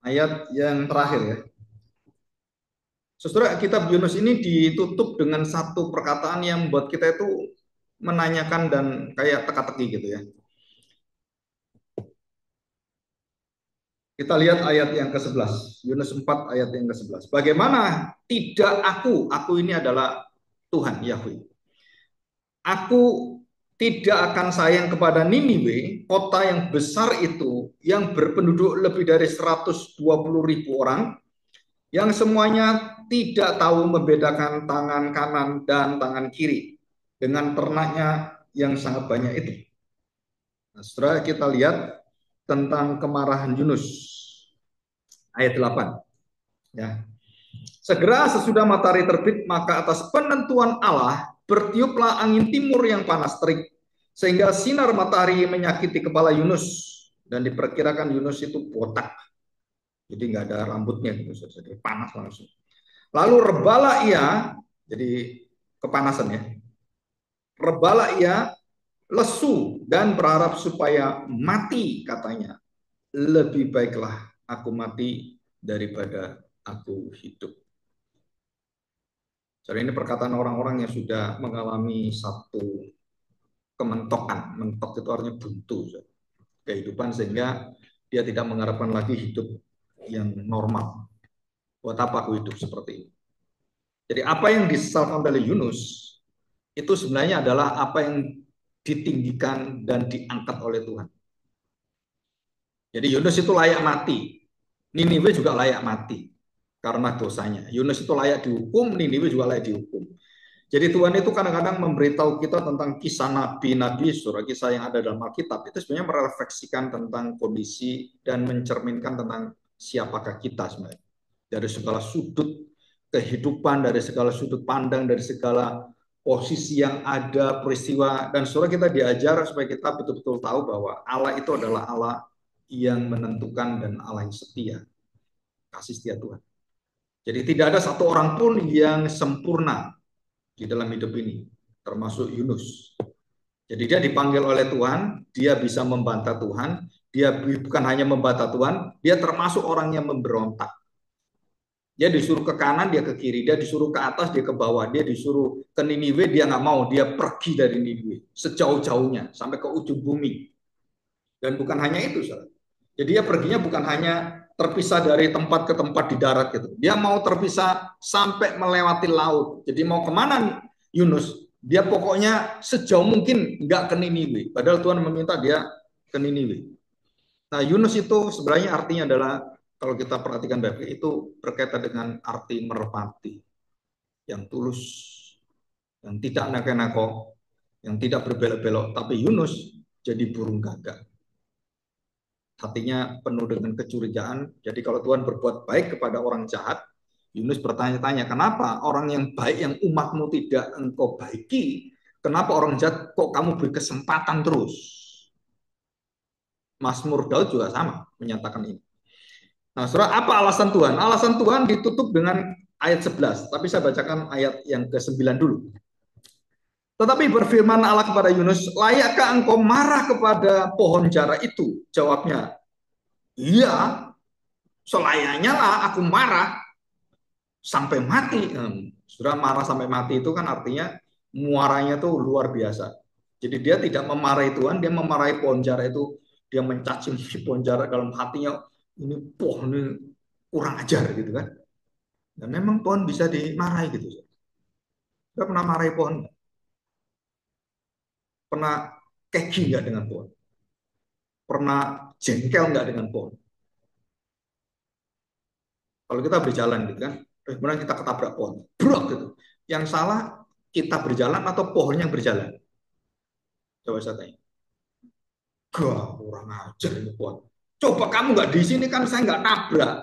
ayat yang terakhir ya. Saudara, kitab Yunus ini ditutup dengan satu perkataan yang membuat kita itu menanyakan dan kayak teka-teki gitu ya. Kita lihat ayat yang ke-11, Yunus 4 ayat yang ke-11. Bagaimana tidak aku ini adalah Tuhan Yahweh. Aku tidak akan sayang kepada Niniwe, kota yang besar itu, yang berpenduduk lebih dari 120.000 orang, yang semuanya tidak tahu membedakan tangan kanan dan tangan kiri dengan ternaknya yang sangat banyak itu. Nah, setelah kita lihat tentang kemarahan Yunus ayat 8 ya. Segera sesudah matahari terbit, maka atas penentuan Allah bertiuplah angin timur yang panas terik, sehingga sinar matahari menyakiti kepala Yunus, dan diperkirakan Yunus itu botak, jadi nggak ada rambutnya gitu, jadi panas langsung. Lalu rebalah ia, jadi kepanasan ya, rebalah ia lesu dan berharap supaya mati, katanya. Lebih baiklah aku mati daripada aku hidup. Jadi ini perkataan orang-orang yang sudah mengalami satu kementokan. Mentok itu artinya buntu kehidupan, sehingga dia tidak mengharapkan lagi hidup yang normal. Buat apa aku hidup seperti ini? Jadi apa yang disesalkan oleh Yunus itu sebenarnya adalah apa yang ditinggikan dan diangkat oleh Tuhan. Jadi Yunus itu layak mati. Niniwe juga layak mati karena dosanya. Yunus itu layak dihukum, Niniwe juga layak dihukum. Jadi Tuhan itu kadang-kadang memberitahu kita tentang kisah nabi-nabi, surah kisah yang ada dalam Alkitab. Itu sebenarnya merefleksikan tentang kondisi dan mencerminkan tentang siapakah kita sebenarnya. Dari segala sudut kehidupan, dari segala sudut pandang, dari segala posisi yang ada, peristiwa. Dan surah kita diajar supaya kita betul-betul tahu bahwa Allah itu adalah Allah yang menentukan dan Allah yang setia. Kasih setia Tuhan. Jadi tidak ada satu orang pun yang sempurna di dalam hidup ini, termasuk Yunus. Jadi dia dipanggil oleh Tuhan, dia bisa membantah Tuhan, dia bukan hanya membantah Tuhan, dia termasuk orang yang memberontak. Dia disuruh ke kanan, dia ke kiri, dia disuruh ke atas, dia ke bawah, dia disuruh ke Niniwe, dia nggak mau, dia pergi dari Niniwe sejauh-jauhnya sampai ke ujung bumi. Dan bukan hanya itu, saudara. Jadi dia perginya bukan hanya terpisah dari tempat ke tempat di darat gitu. Dia mau terpisah sampai melewati laut. Jadi mau kemana Yunus? Dia pokoknya sejauh mungkin nggak ke Niniwe. Padahal Tuhan meminta dia ke Niniwe. Nah Yunus itu sebenarnya artinya adalah, kalau kita perhatikan baik itu berkaitan dengan arti merpati, yang tulus, yang tidak neko-neko, yang tidak berbelok-belok. Tapi Yunus jadi burung gagak, hatinya penuh dengan kecurigaan. Jadi kalau Tuhan berbuat baik kepada orang jahat, Yunus bertanya-tanya, kenapa orang yang baik, yang umatmu tidak engkau baiki, kenapa orang jahat kok kamu beri kesempatan terus? Mazmur Daud juga sama menyatakan ini. Nah, saudara, apa alasan Tuhan? Alasan Tuhan ditutup dengan ayat 11, tapi saya bacakan ayat yang ke-9 dulu. Tetapi berfirman Allah kepada Yunus, layakkah engkau marah kepada pohon jara itu? Jawabnya, iya, selayaknya lah aku marah sampai mati. Sudah marah sampai mati itu kan artinya muaranya tuh luar biasa. Jadi dia tidak memarahi Tuhan, dia memarahi pohon jara itu. Dia mencaci pohon jara dalam hatinya, ini pohon ini kurang ajar gitu kan. Dan memang pohon bisa dimarahi gitu. Sudah pernah marahi pohon? Pernah keki nggak dengan pohon? Pernah jengkel nggak dengan pohon? Kalau kita berjalan gitu kan, kemudian kita ketabrak pohon, brok gitu. Yang salah kita berjalan atau pohon yang berjalan? Coba saya tanya. Gah, kurang ajar ini pohon. Coba kamu nggak di sini kan saya nggak nabrak.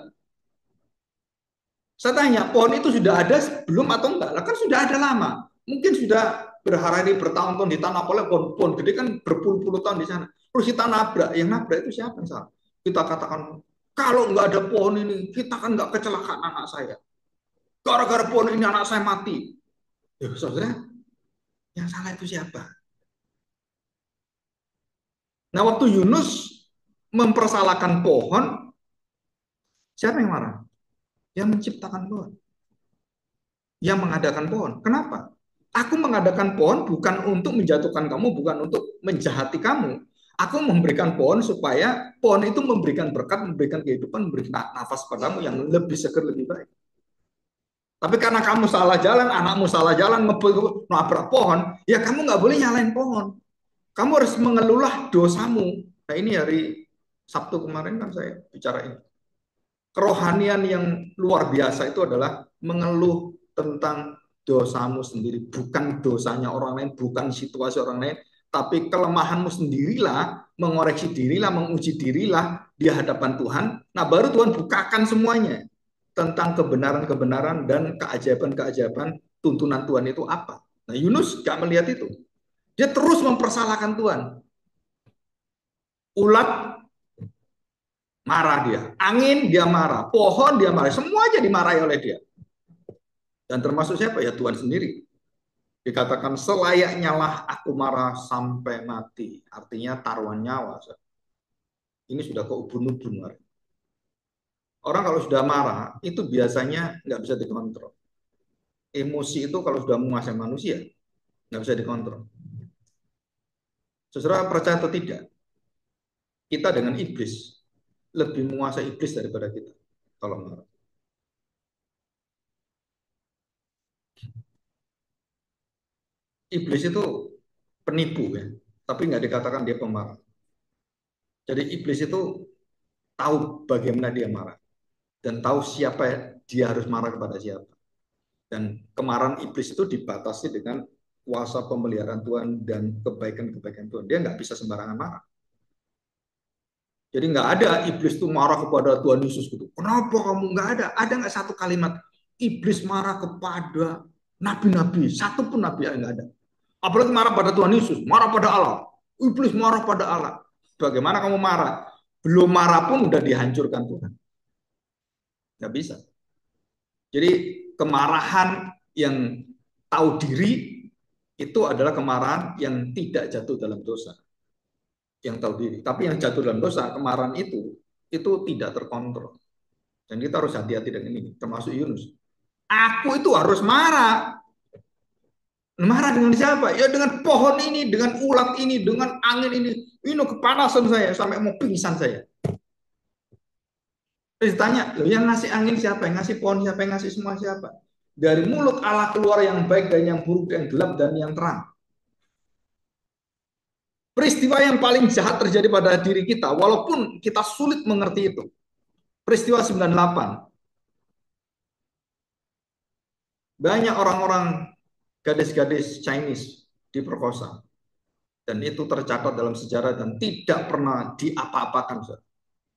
Saya tanya, pohon itu sudah ada sebelum atau enggak? Lah kan sudah ada lama. Mungkin sudah berhari-hari bertahun-tahun ditanam oleh pohon-pohon gede kan berpuluh-puluh tahun di sana. Terus kita nabrak. Yang nabrak itu siapa yang salah? Kita katakan, kalau nggak ada pohon ini, kita kan nggak kecelakaan anak saya. Gara-gara pohon ini anak saya mati. Ya, saudara, yang salah itu siapa? Nah, waktu Yunus mempersalahkan pohon, Siapa yang marah? Yang menciptakan pohon, yang mengadakan pohon. Kenapa? Aku mengadakan pohon bukan untuk menjatuhkan kamu, bukan untuk menjahati kamu. Aku memberikan pohon supaya pohon itu memberikan berkat, memberikan kehidupan, memberikan nafas padamu yang lebih segar, lebih baik. Tapi karena kamu salah jalan, anakmu salah jalan, nabrak pohon, ya kamu nggak boleh nyalain pohon. Kamu harus mengelola dosamu. Nah ini hari Sabtu kemarin kan saya bicara ini. Kerohanian yang luar biasa itu adalah mengeluh tentang dosamu sendiri, bukan dosanya orang lain, bukan situasi orang lain, tapi kelemahanmu sendirilah, mengoreksi dirilah, menguji dirilah di hadapan Tuhan. Nah, baru Tuhan bukakan semuanya tentang kebenaran-kebenaran dan keajaiban-keajaiban tuntunan Tuhan itu apa. Nah, Yunus gak melihat itu. Dia terus mempersalahkan Tuhan. Ulat marah dia, angin dia marah, pohon dia marah, semua aja dimarahi oleh dia. Dan termasuk siapa? Ya Tuhan sendiri. Dikatakan selayaknya lah aku marah sampai mati. Artinya taruhan nyawa. Ini sudah keubun-ubun. Orang kalau sudah marah, itu biasanya nggak bisa dikontrol. Emosi itu kalau sudah menguasai manusia, nggak bisa dikontrol. Saudara percaya atau tidak, kita dengan iblis lebih menguasai iblis daripada kita kalau marah. Iblis itu penipu ya, tapi nggak dikatakan dia pemarah. Jadi iblis itu tahu bagaimana dia marah dan tahu siapa dia harus marah kepada siapa. Dan kemarahan iblis itu dibatasi dengan kuasa pemeliharaan Tuhan dan kebaikan-kebaikan Tuhan. Dia nggak bisa sembarangan marah. Jadi nggak ada iblis itu marah kepada Tuhan Yesus gitu. Kenapa kamu nggak ada? Ada nggak satu kalimat iblis marah kepada nabi-nabi? Satu pun nabi nggak ada. Apalagi marah pada Tuhan Yesus, marah pada Allah. Iblis marah pada Allah. Bagaimana kamu marah? Belum marah pun udah dihancurkan Tuhan. Nggak bisa. Jadi kemarahan yang tahu diri itu adalah kemarahan yang tidak jatuh dalam dosa. Yang tahu diri. Tapi yang jatuh dalam dosa, kemarahan itu tidak terkontrol. Dan kita harus hati-hati dengan ini, termasuk Yunus. Aku itu harus marah. Marah dengan siapa? Ya dengan pohon ini, dengan ulat ini, dengan angin ini. Ini kepanasan saya, sampai mau pingsan saya. Terus ditanya, loh yang ngasih angin siapa? Yang ngasih pohon siapa? Yang ngasih semua siapa? Dari mulut Allah keluar yang baik dan yang buruk, yang gelap dan yang terang. Peristiwa yang paling jahat terjadi pada diri kita, walaupun kita sulit mengerti itu. Peristiwa 98. Banyak orang-orang gadis-gadis Chinese diperkosa. Dan itu tercatat dalam sejarah dan tidak pernah diapa-apakan.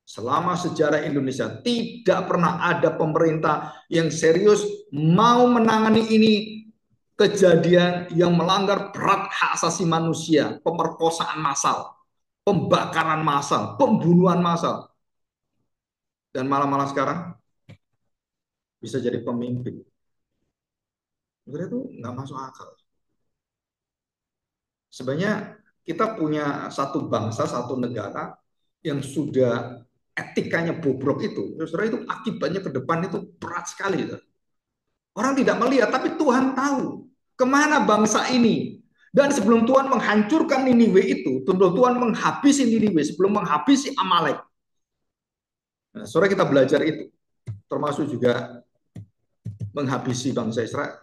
Selama sejarah Indonesia tidak pernah ada pemerintah yang serius mau menangani ini kejadian yang melanggar berat hak asasi manusia, pemerkosaan massal, pembakaran massal, pembunuhan massal. Dan malah-malah sekarang bisa jadi pemimpin. Sebenarnya itu nggak masuk akal. Sebenarnya kita punya satu bangsa, satu negara yang sudah etikanya bobrok itu, saudara itu akibatnya ke depan itu berat sekali. Orang tidak melihat, tapi Tuhan tahu kemana bangsa ini. Dan sebelum Tuhan menghancurkan Niniwe itu, sebelum Tuhan menghabisi Niniwe, sebelum menghabisi Amalek. Nah, saudara kita belajar itu, termasuk juga menghabisi bangsa Israel.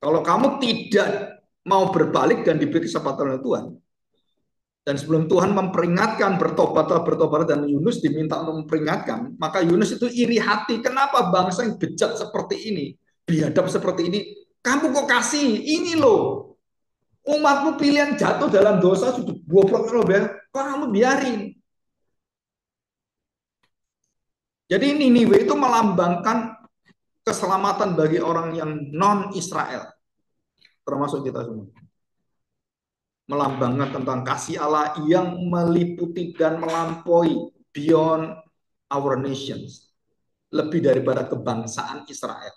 Kalau kamu tidak mau berbalik dan diberi kesempatan oleh Tuhan, dan sebelum Tuhan memperingatkan bertobat dan Yunus diminta untuk memperingatkan, maka Yunus itu iri hati. Kenapa bangsa yang bejat seperti ini, biadab seperti ini, kamu kok kasih ini loh. Umatmu pilihan jatuh dalam dosa sudah bobrok loh, kok kamu biarin. Jadi Niniwe itu melambangkan keselamatan bagi orang yang non Israel, termasuk kita semua. Melambangkan tentang kasih Allah yang meliputi dan melampaui beyond our nations, lebih daripada kebangsaan Israel.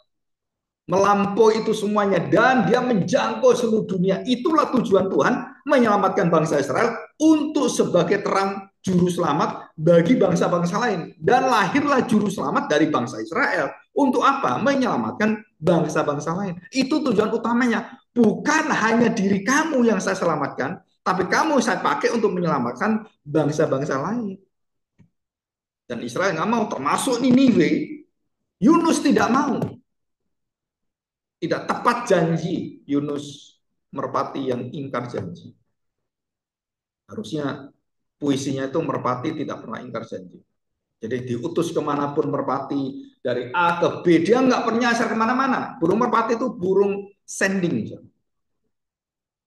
melampaui itu semuanya, dan dia menjangkau seluruh dunia. Itulah tujuan Tuhan menyelamatkan bangsa Israel untuk sebagai terang juru selamat bagi bangsa-bangsa lain. Dan lahirlah juru selamat dari bangsa Israel. Untuk apa? Menyelamatkan bangsa-bangsa lain. Itu tujuan utamanya. Bukan hanya diri kamu yang saya selamatkan, tapi kamu saya pakai untuk menyelamatkan bangsa-bangsa lain. Dan Israel nggak mau, termasuk Niniwe. Yunus tidak mau. Tidak tepat janji Yunus Merpati yang ingkar janji. Harusnya puisinya itu Merpati tidak pernah ingkar janji. Jadi diutus kemanapun Merpati, dari A ke B, dia nggak pernah nyasar kemana-mana. Burung Merpati itu burung sending.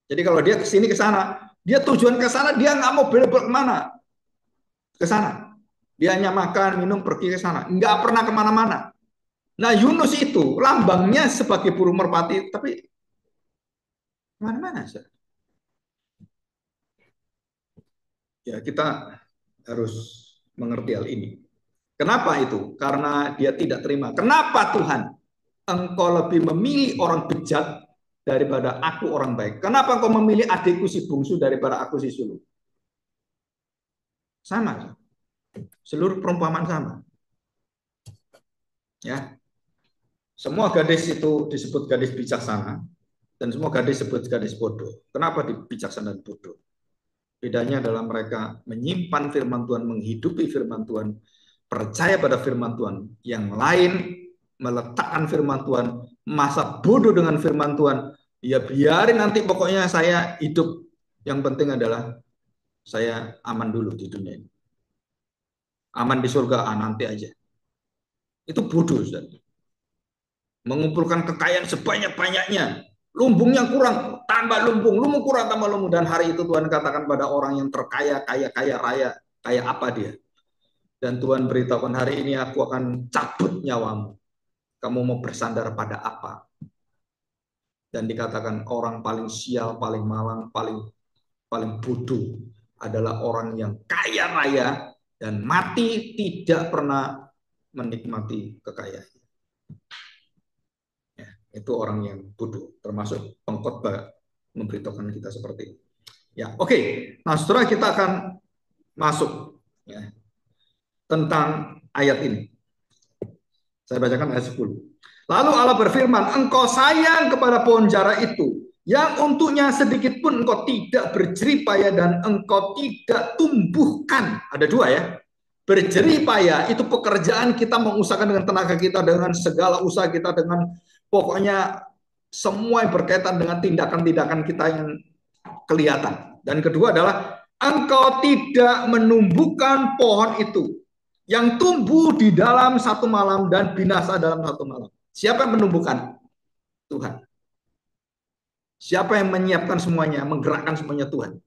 Jadi kalau dia ke sini ke sana, dia tujuan ke sana, dia nggak mau belok kemana. Ke sana. Dia hanya makan, minum, pergi ke sana. Nggak pernah kemana-mana. Nah Yunus itu lambangnya sebagai burung merpati, tapi kemana-mana. Ya kita harus mengerti hal ini. Kenapa itu? Karena dia tidak terima. Kenapa Tuhan? Engkau lebih memilih orang bejat daripada aku orang baik. Kenapa engkau memilih adikku si bungsu daripada aku si sulung? Sama. Seluruh perumpamaan sama. Ya. Semua gadis itu disebut gadis bijaksana dan semua gadis disebut gadis bodoh. Kenapa bijaksana dan bodoh? Bedanya adalah mereka menyimpan firman Tuhan, menghidupi firman Tuhan, percaya pada firman Tuhan. Yang lain meletakkan firman Tuhan, masa bodoh dengan firman Tuhan. Ya biarin nanti pokoknya saya hidup. Yang penting adalah saya aman dulu di dunia ini. Aman di surga, nanti aja. Itu bodoh, Ustaz. Mengumpulkan kekayaan sebanyak-banyaknya. Lumbungnya kurang, tambah lumbung. Lumbung kurang, tambah lumbung. Dan hari itu Tuhan katakan pada orang yang terkaya, kaya raya. Kaya apa dia? Dan Tuhan beritahukan, hari ini aku akan cabut nyawamu. Kamu mau bersandar pada apa? Dan dikatakan orang paling sial, paling malang, paling bodoh adalah orang yang kaya raya dan mati tidak pernah menikmati kekayaan. Ya, itu orang yang bodoh, termasuk pengkhotbah memberitahukan kita seperti itu. Ya, oke. Nah, setelah kita akan masuk ya, tentang ayat ini. Saya bacakan ayat 10. Lalu Allah berfirman, engkau sayang kepada pohon jara itu, yang untuknya sedikit pun engkau tidak berjerih payah dan engkau tidak tumbuhkan. Ada dua ya. Berjerih payah itu pekerjaan kita mengusahakan dengan tenaga kita, dengan segala usaha kita, dengan pokoknya semua yang berkaitan dengan tindakan-tindakan kita yang kelihatan. Dan kedua adalah engkau tidak menumbuhkan pohon itu yang tumbuh di dalam satu malam dan binasa dalam satu malam. Siapa yang menumbuhkan? Tuhan. Siapa yang menyiapkan semuanya, menggerakkan semuanya? Tuhan.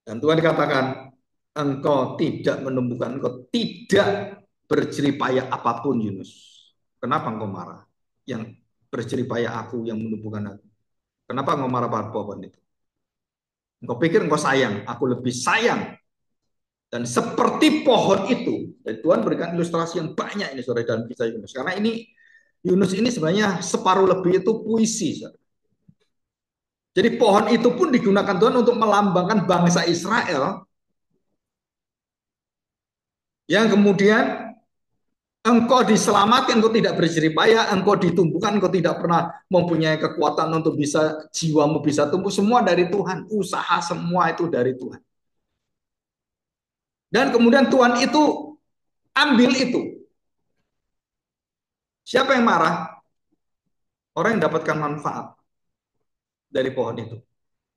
Dan Tuhan dikatakan, engkau tidak menumbuhkan, engkau tidak berjerih payah apapun, Yunus. Kenapa engkau marah? Yang berjerih payah aku, yang menumbuhkan aku. Kenapa engkau marah pada pohon itu? Engkau pikir engkau sayang, aku lebih sayang. Dan seperti pohon itu, dan Tuhan berikan ilustrasi yang banyak ini saudara dalam kisah Yunus. Karena ini Yunus ini sebenarnya separuh lebih itu puisi. Saudara. Jadi pohon itu pun digunakan Tuhan untuk melambangkan bangsa Israel yang kemudian engkau diselamatkan, engkau tidak berjerih payah, engkau ditumbuhkan, engkau tidak pernah mempunyai kekuatan untuk bisa jiwamu bisa tumbuh, semua dari Tuhan, usaha semua itu dari Tuhan. Dan kemudian Tuhan itu ambil itu. Siapa yang marah? Orang yang dapatkan manfaat dari pohon itu.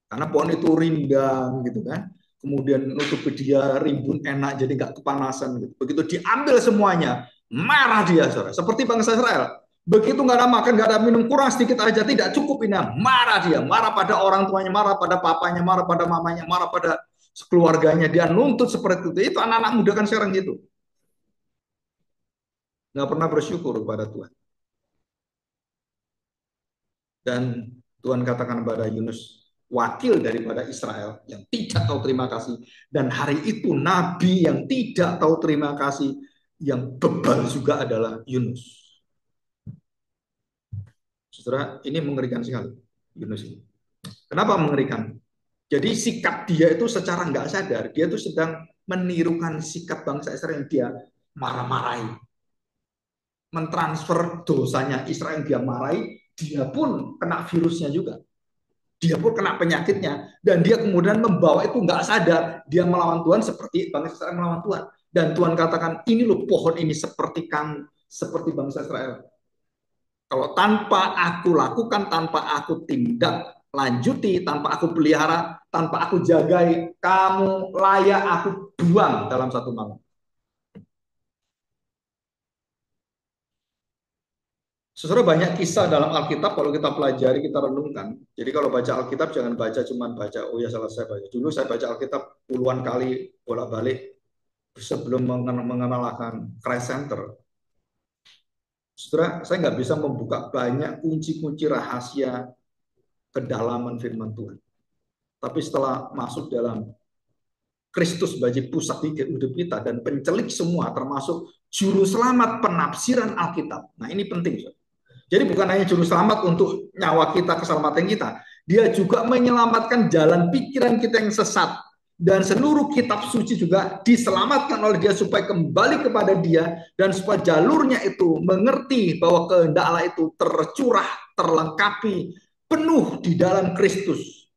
Karena pohon itu rindang gitu kan. Kemudian nutupi dia rimbun enak jadi nggak kepanasan gitu. Begitu diambil semuanya, marah dia saudara. Seperti bangsa Israel. Begitu nggak ada makan, nggak ada minum, kurang sedikit aja tidak cukup ini. Marah dia, marah pada orang tuanya, marah pada papanya, marah pada mamanya, marah pada keluarganya. Dia nuntut seperti itu. Itu anak-anak muda kan sekarang gitu. Nggak pernah bersyukur kepada Tuhan. Dan Tuhan katakan kepada Yunus, wakil daripada Israel yang tidak tahu terima kasih. Dan hari itu nabi yang tidak tahu terima kasih, yang bebal juga adalah Yunus. Saudara, ini mengerikan sekali, Yunus ini. Kenapa mengerikan? Jadi sikap dia itu secara nggak sadar, dia itu sedang menirukan sikap bangsa Israel yang dia marah-marahi, mentransfer dosanya Israel yang dia marahi, dia pun kena virusnya juga. Dia pun kena penyakitnya, dan dia kemudian membawa itu nggak sadar, dia melawan Tuhan seperti bangsa Israel melawan Tuhan. Dan Tuhan katakan, ini loh pohon ini seperti kamu, seperti bangsa Israel. Kalau tanpa aku lakukan, tanpa aku tindak lanjuti, tanpa aku pelihara, tanpa aku jagai, kamu layak aku buang dalam satu malam. Sebenarnya banyak kisah dalam Alkitab kalau kita pelajari, kita renungkan. Jadi kalau baca Alkitab jangan baca cuman baca, oh ya selesai baca. Dulu saya baca Alkitab puluhan kali bolak-balik sebelum mengenalkan Christ Center. Saudara, saya nggak bisa membuka banyak kunci-kunci rahasia kedalaman firman Tuhan. Tapi setelah masuk dalam Kristus sebagai pusat hidup kita dan pencelik semua, termasuk juru selamat penafsiran Alkitab. Nah ini penting. Jadi bukan hanya juru selamat untuk nyawa kita, keselamatan kita. Dia juga menyelamatkan jalan pikiran kita yang sesat. Dan seluruh kitab suci juga diselamatkan oleh dia supaya kembali kepada dia. Dan supaya jalurnya itu mengerti bahwa kehendak Allah itu tercurah, terlengkapi, penuh di dalam Kristus.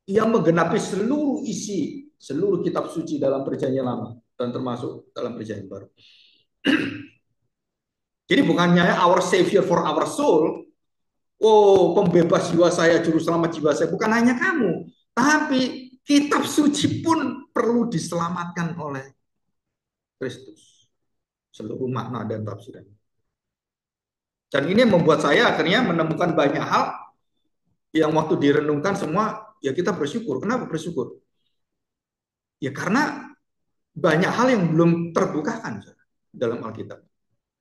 Yang menggenapi seluruh isi, seluruh kitab suci dalam perjanjian lama. Dan termasuk dalam perjanjian baru. Jadi bukannya our savior for our soul, oh pembebas jiwa saya, juru selamat jiwa saya, bukan hanya kamu, tapi kitab suci pun perlu diselamatkan oleh Kristus. Seluruh makna dan tafsiran. Dan ini membuat saya akhirnya menemukan banyak hal yang waktu direnungkan semua, ya kita bersyukur. Kenapa bersyukur? Ya karena banyak hal yang belum terbukakan dalam Alkitab.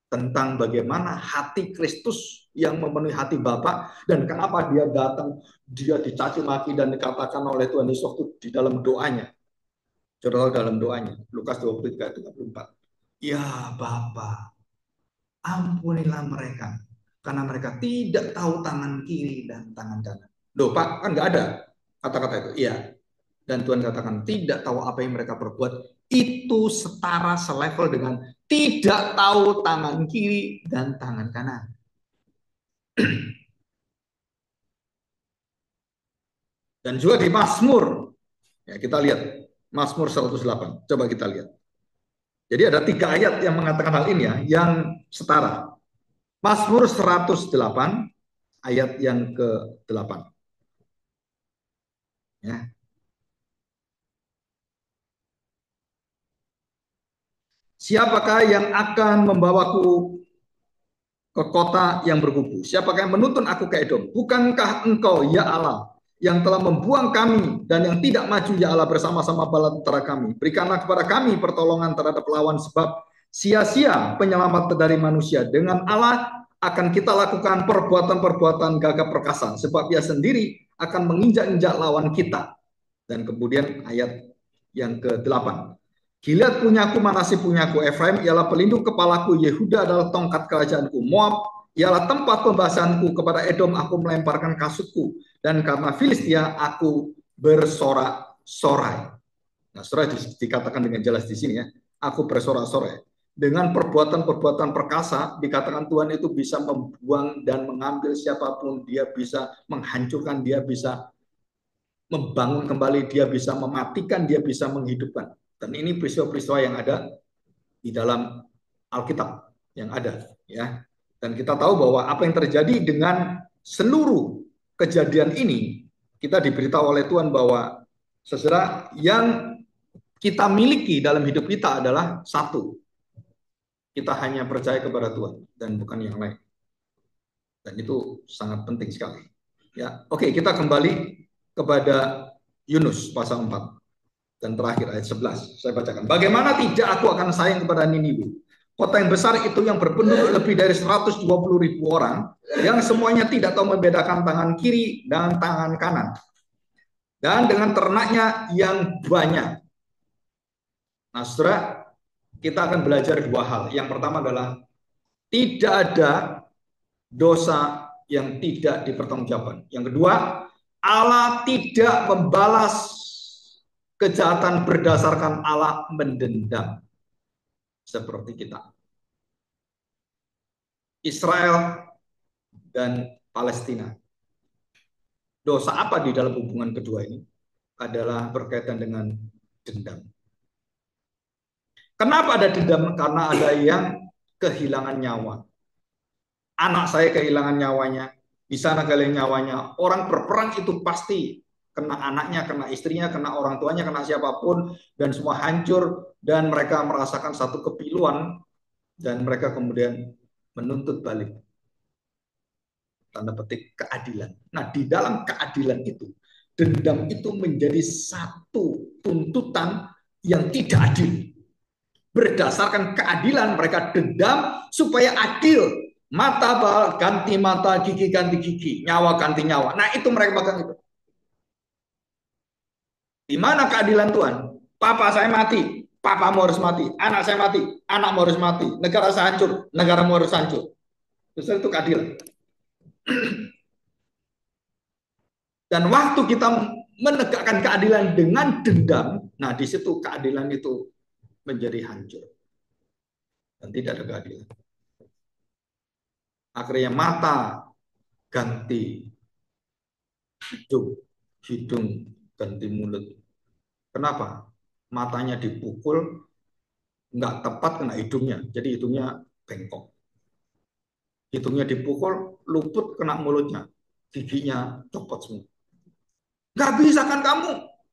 Tentang bagaimana hati Kristus yang memenuhi hati Bapa dan kenapa dia datang, dia dicaci maki dan dikatakan oleh Tuhan Yesus waktu di dalam doanya. Saudara dalam doanya, Lukas 23 ayat 34. Ya Bapa, ampunilah mereka karena mereka tidak tahu tangan kiri dan tangan kanan. Loh Pak, kan nggak ada kata-kata itu. Iya. Dan Tuhan katakan tidak tahu apa yang mereka perbuat, itu setara selevel dengan tidak tahu tangan kiri dan tangan kanan. Dan juga di Mazmur, ya kita lihat Mazmur 108. Coba kita lihat. Jadi ada 3 ayat yang mengatakan hal ini ya, yang setara. Mazmur 108 ayat yang ke-8. Ya. Siapakah yang akan membawaku ke kota yang berkubu? Siapakah yang menuntun aku ke Edom? Bukankah engkau, ya Allah, yang telah membuang kami dan yang tidak maju, ya Allah, bersama-sama bala tentara kami? Berikanlah kepada kami pertolongan terhadap lawan, sebab sia-sia penyelamat dari manusia. Dengan Allah akan kita lakukan perbuatan-perbuatan gagah perkasa, sebab dia sendiri akan menginjak-injak lawan kita. Dan kemudian ayat yang ke-8. Gilead punyaku, Manasye punyaku, Efraim ialah pelindung kepalaku, Yehuda adalah tongkat kerajaanku, Moab ialah tempat pembahasanku, kepada Edom aku melemparkan kasutku, dan karena Filistia aku bersorak-sorai. Nah, sorai dikatakan dengan jelas di sini ya, aku bersorak-sorai. Dengan perbuatan-perbuatan perkasa, dikatakan Tuhan itu bisa membuang dan mengambil siapapun, dia bisa menghancurkan, dia bisa membangun kembali, dia bisa mematikan, dia bisa menghidupkan. Dan ini peristiwa-peristiwa yang ada di dalam Alkitab yang ada, ya. Dan kita tahu bahwa apa yang terjadi dengan seluruh kejadian ini, kita diberitahu oleh Tuhan bahwa saudara, yang kita miliki dalam hidup kita adalah satu, kita hanya percaya kepada Tuhan dan bukan yang lain. Dan itu sangat penting sekali. Ya, oke, kita kembali kepada Yunus pasal 4. Dan terakhir ayat 11 saya bacakan. Bagaimana tidak aku akan sayang kepada Niniwe, kota yang besar itu yang berpenduduk lebih dari 120.000 orang, yang semuanya tidak tahu membedakan tangan kiri dan tangan kanan, dan dengan ternaknya yang banyak. Nah, saudara, kita akan belajar 2 hal. Yang pertama adalah tidak ada dosa yang tidak dipertanggungjawabkan. Yang kedua, Allah tidak membalas kejahatan berdasarkan Allah mendendam seperti kita. Israel dan Palestina. Dosa apa di dalam hubungan kedua ini? Adalah berkaitan dengan dendam. Kenapa ada dendam? Karena ada yang kehilangan nyawa. Anak saya kehilangan nyawanya, di sana kehilangan nyawanya. Orang berperang itu pasti kena anaknya, kena istrinya, kena orang tuanya, kena siapapun, dan semua hancur, dan mereka merasakan satu kepiluan, dan mereka kemudian menuntut balik, tanda petik, keadilan. Nah, di dalam keadilan itu, dendam itu menjadi satu tuntutan yang tidak adil. Berdasarkan keadilan mereka dendam supaya adil. Mata ganti mata, gigi ganti gigi, nyawa ganti nyawa. Nah, itu mereka pegang itu. Di mana keadilan Tuhan? Papa saya mati, papamu harus mati. Anak saya mati, anakmu harus mati. Negara saya hancur, negaramu harus hancur. Itu keadilan. Dan waktu kita menegakkan keadilan dengan dendam, nah di situ keadilan itu menjadi hancur. Dan tidak ada keadilan. Akhirnya mata ganti hidung, hidung ganti mulut. Kenapa? Matanya dipukul, nggak tepat kena hidungnya, jadi hidungnya bengkok. Hidungnya dipukul, luput kena mulutnya, giginya copot semua. Nggak bisa kan kamu?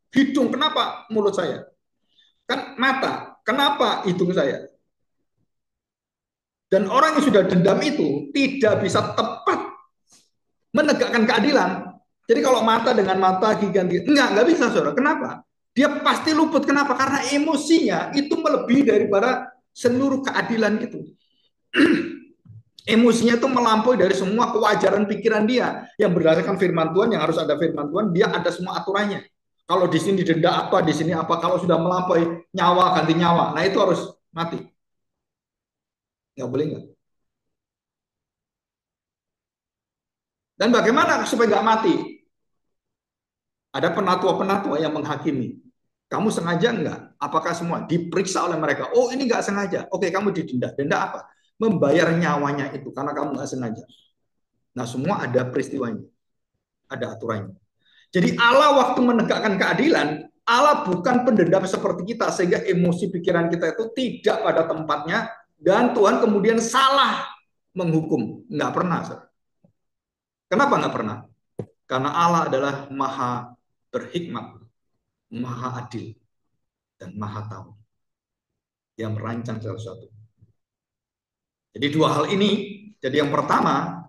Hidung, kenapa mulut saya? Kan mata, kenapa hidung saya? Dan orang yang sudah dendam itu tidak bisa tepat menegakkan keadilan. Jadi kalau mata dengan mata, gigi ganti, nggak bisa, saudara. Kenapa? Dia pasti luput. Kenapa? Karena emosinya itu melebihi daripada seluruh keadilan itu. Emosinya itu melampaui dari semua kewajaran pikiran dia. Yang berdasarkan firman Tuhan, yang harus ada firman Tuhan, dia ada semua aturannya. Kalau di sini denda apa, di sini apa. Kalau sudah melampaui nyawa, ganti nyawa. Nah itu harus mati. Nggak boleh nggak. Dan bagaimana supaya nggak mati? Ada penatua-penatua yang menghakimi. Kamu sengaja enggak? Apakah semua diperiksa oleh mereka? Oh ini nggak sengaja. Oke kamu didenda. Denda apa? Membayar nyawanya itu karena kamu nggak sengaja. Nah semua ada peristiwanya, ada aturannya. Jadi Allah waktu menegakkan keadilan, Allah bukan pendendam seperti kita sehingga emosi pikiran kita itu tidak pada tempatnya dan Tuhan kemudian salah menghukum. Nggak pernah. Kenapa nggak pernah? Karena Allah adalah maha berhikmat, maha adil, dan maha tahu. Yang merancang segala sesuatu. Jadi dua hal ini, jadi yang pertama,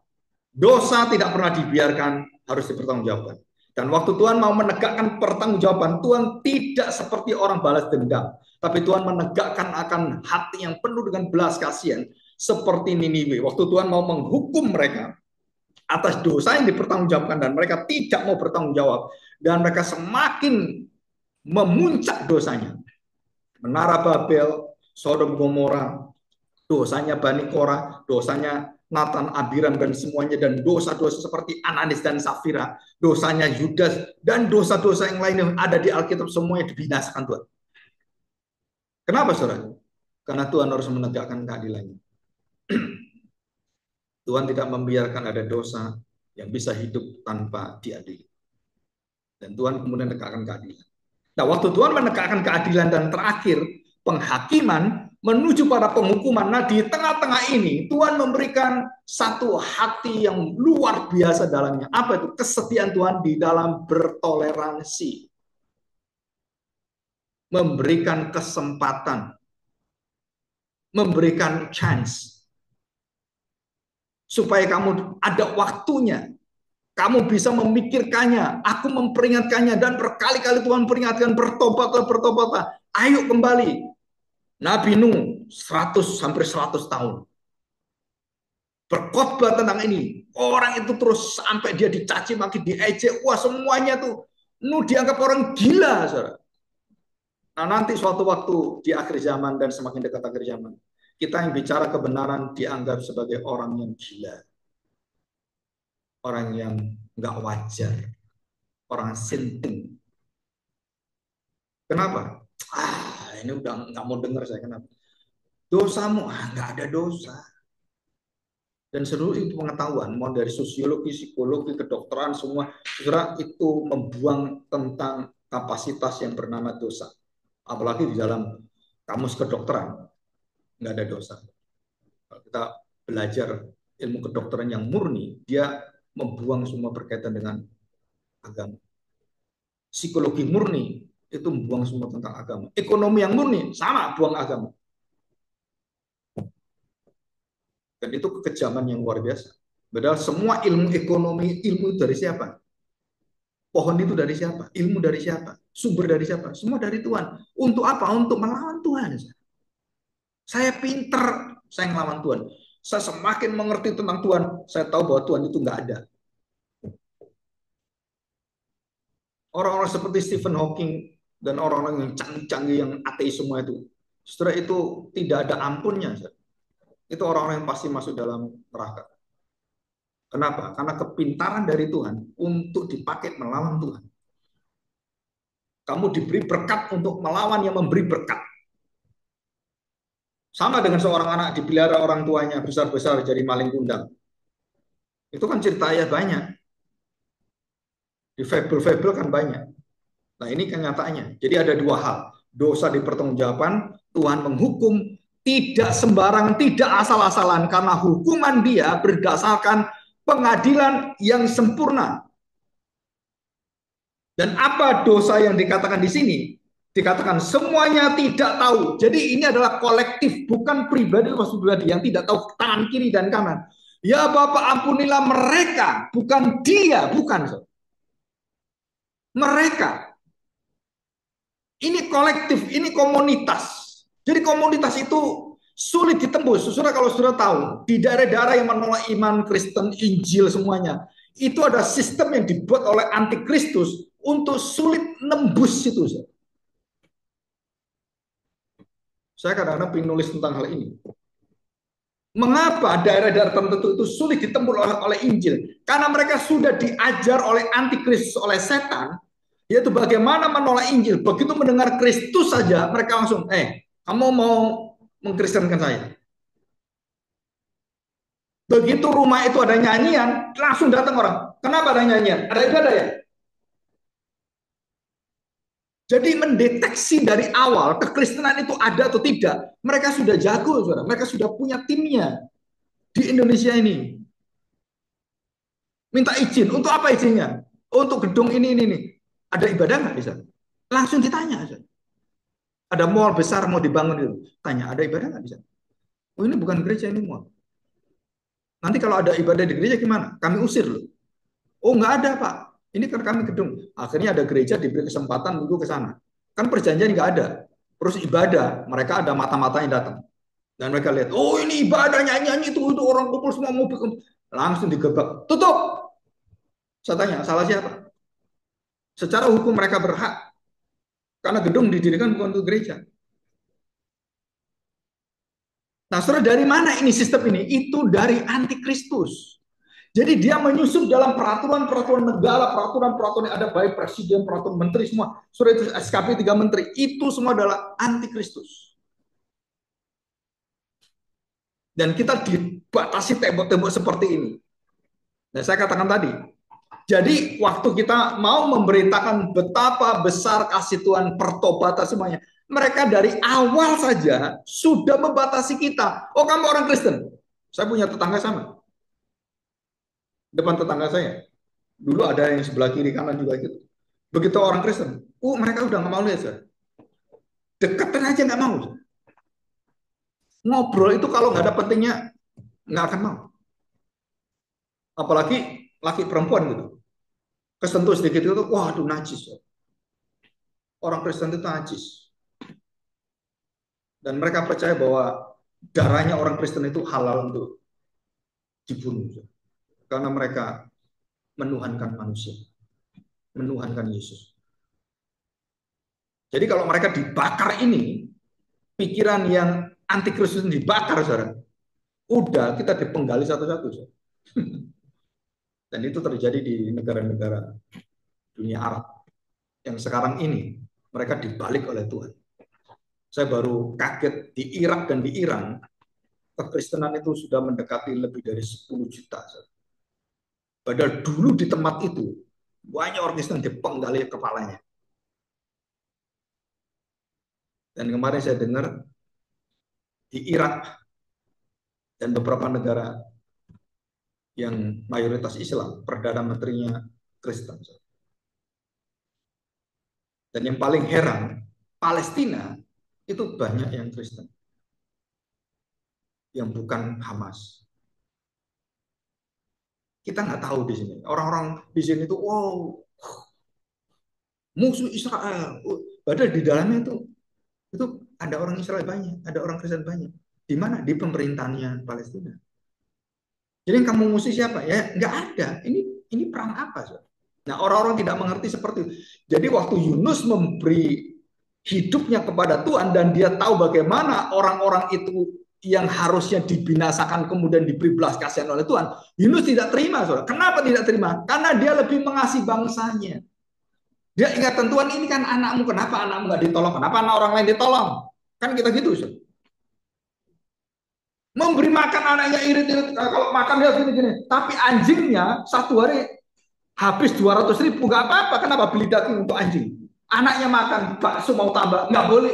dosa tidak pernah dibiarkan, harus dipertanggungjawabkan. Dan waktu Tuhan mau menegakkan pertanggungjawaban, Tuhan tidak seperti orang balas dendam. Tapi Tuhan menegakkan akan hati yang penuh dengan belas kasihan. Seperti Niniwe. Waktu Tuhan mau menghukum mereka atas dosa yang dipertanggungjawabkan. Dan mereka tidak mau bertanggung jawab. Dan mereka semakin memuncak dosanya. Menara Babel, Sodom Gomora, dosanya Bani Korah, dosanya Nathan, Abiram, dan semuanya, dan dosa-dosa seperti Ananis dan Safira, dosanya Yudas, dan dosa-dosa yang lain yang ada di Alkitab semuanya dibinasakan Tuhan. Kenapa, saudara? Karena Tuhan harus menegakkan keadilannya. Tuhan tidak membiarkan ada dosa yang bisa hidup tanpa diadili. Dan Tuhan kemudian menegakkan keadilan. Nah, waktu Tuhan menegakkan keadilan dan terakhir penghakiman menuju pada penghukuman. Nah, di tengah-tengah ini Tuhan memberikan satu hati yang luar biasa dalamnya. Apa itu? Kesetiaan Tuhan di dalam bertoleransi. Memberikan kesempatan. Memberikan chance. Supaya kamu ada waktunya. Kamu bisa memikirkannya. Aku memperingatkannya. Dan berkali-kali Tuhan peringatkan, bertobatlah, bertobatlah. Ayo kembali. Nabi Nuh 100 sampai 100 tahun berkhotbah tentang ini. Orang itu terus sampai dia dicaci maki, diejek. Wah, semuanya tuh Nuh dianggap orang gila, saudara. Nah, nanti suatu waktu di akhir zaman dan semakin dekat akhir zaman, kita yang bicara kebenaran dianggap sebagai orang yang gila. orang yang nggak wajar, orang sinting. Kenapa? Ini udah nggak mau dengar saya. Kenapa? Dosamu, nggak ada dosa. Dan seluruh itu pengetahuan, mau dari sosiologi, psikologi, kedokteran, semua, saudara, itu membuang tentang kapasitas yang bernama dosa. Apalagi di dalam kamus kedokteran, nggak ada dosa. Kalau kita belajar ilmu kedokteran yang murni, dia membuang semua berkaitan dengan agama. Psikologi murni, itu membuang semua tentang agama. Ekonomi yang murni, sama, buang agama. Dan itu kekejaman yang luar biasa. Padahal semua ilmu ekonomi, ilmu itu dari siapa? Pohon itu dari siapa? Ilmu dari siapa? Sumber dari siapa? Semua dari Tuhan. Untuk apa? Untuk melawan Tuhan. Saya pinter, saya ngelawan Tuhan. Saya semakin mengerti tentang Tuhan, saya tahu bahwa Tuhan itu nggak ada. Orang-orang seperti Stephen Hawking dan orang-orang yang canggih-canggih, yang ateis semua itu, setelah itu tidak ada ampunnya. Itu orang-orang yang pasti masuk dalam neraka. Kenapa? Karena kepintaran dari Tuhan untuk dipakai melawan Tuhan. Kamu diberi berkat untuk melawan yang memberi berkat. Sama dengan seorang anak dipelihara orang tuanya besar-besar jadi maling kundang. Itu kan cerita ayah banyak. Di fabel-fabel kan banyak. Nah ini kenyataannya. Jadi ada dua hal. Dosa dipertanggungjawaban, Tuhan menghukum, tidak sembarangan, tidak asal-asalan. Karena hukuman dia berdasarkan pengadilan yang sempurna. Dan apa dosa yang dikatakan di sini? Dikatakan semuanya tidak tahu. Jadi ini adalah kolektif, bukan pribadi yang tidak tahu tangan kiri dan kanan. Ya Bapak, ampunilah mereka, bukan dia, bukan. Mereka. Ini kolektif, ini komunitas. Jadi komunitas itu sulit ditembus. Saudara, kalau saudara tahu, di daerah-daerah yang menolak iman Kristen, Injil semuanya, itu ada sistem yang dibuat oleh antikristus untuk sulit nembus itu. Saya kadang-kadang ingin nulis tentang hal ini. Mengapa daerah-daerah tertentu itu sulit ditembus oleh Injil? Karena mereka sudah diajar oleh antikristus, oleh setan, yaitu bagaimana menolak Injil. Begitu mendengar Kristus saja, mereka langsung, kamu mau mengkristenkan saya? Begitu rumah itu ada nyanyian, langsung datang orang. Kenapa ada nyanyian? Ada ibadah ya? Jadi mendeteksi dari awal kekristenan itu ada atau tidak, mereka sudah jago, saudara. Mereka sudah punya timnya di Indonesia ini. Minta izin, untuk apa izinnya? Untuk gedung ini. Ada ibadah nggak bisa? Langsung ditanya. Saudara. Ada mall besar mau dibangun itu, tanya ada ibadah nggak bisa? Oh ini bukan gereja, ini mall. Nanti kalau ada ibadah di gereja gimana? Kami usir loh. Oh nggak ada Pak, ini kan kami gedung. Akhirnya ada gereja diberi kesempatan untuk ke sana. Kan perjanjian nggak ada. Terus ibadah, mereka ada mata-mata yang datang. Dan mereka lihat, oh ini ibadah nyanyi itu orang kumpul semua mau langsung digebak. Tutup. Saya tanya, salah siapa? Secara hukum mereka berhak. Karena gedung didirikan bukan untuk gereja. Nah, saudara, dari mana ini sistem ini? Itu dari antikristus. Jadi dia menyusup dalam peraturan-peraturan negara, peraturan-peraturan yang ada, baik presiden, peraturan menteri semua. Sudah itu SKP 3 menteri, itu semua adalah antikristus. Dan kita dibatasi tembok-tembok seperti ini. Nah, saya katakan tadi, jadi waktu kita mau memberitakan betapa besar kasih Tuhan, pertobatan semuanya, mereka dari awal saja sudah membatasi kita. Oh, kamu orang Kristen. Saya punya tetangga sama. Depan tetangga saya. Dulu ada yang sebelah kiri kanan juga gitu. Begitu orang Kristen, mereka udah nggak mau lihat saya. Deketin aja nggak mau. Ngobrol itu kalau nggak ada pentingnya nggak akan mau. Apalagi laki perempuan gitu. Kesentuh sedikit itu, waduh najis. Orang Kristen itu najis. Dan mereka percaya bahwa darahnya orang Kristen itu halal untuk dibunuh. Karena mereka menuhankan manusia. Menuhankan Yesus. Jadi kalau mereka dibakar ini, pikiran yang antikristus dibakar, saudara. Udah kita dipenggali satu-satu. Dan itu terjadi di negara-negara dunia Arab yang sekarang ini mereka dibalik oleh Tuhan. Saya baru kaget di Irak dan di Iran, kekristenan itu sudah mendekati lebih dari 10 juta. Padahal dulu di tempat itu banyak orang Kristen dipenggali kepalanya. Dan kemarin saya dengar di Irak dan beberapa negara yang mayoritas Islam, Perdana Menterinya Kristen. Dan yang paling heran, Palestina itu banyak yang Kristen, yang bukan Hamas. Kita nggak tahu di sini. Orang-orang di sini itu, wow, musuh Israel. Padahal di dalamnya itu ada orang Israel banyak, ada orang Kristen banyak. Di mana? Di pemerintahannya Palestina. Jadi yang kamu musuh siapa? Ya nggak ada. Ini perang apa? So? Nah, orang-orang tidak mengerti seperti itu. Jadi waktu Yunus memberi hidupnya kepada Tuhan dan dia tahu bagaimana orang-orang itu yang harusnya dibinasakan kemudian diberi belas kasihan oleh Tuhan, Yunus tidak terima. Saudara. Kenapa tidak terima? Karena dia lebih mengasihi bangsanya. Dia ingat Tuhan, ini kan anakmu, kenapa anakmu nggak ditolong? Kenapa anak orang lain ditolong? Kan kita gitu. Saudara. Memberi makan anaknya irit-irit, kalau makan dia gini-gini. Tapi anjingnya satu hari habis 200.000, nggak apa-apa. Kenapa beli daging untuk anjing? Anaknya makan bakso mau tambah, nggak boleh.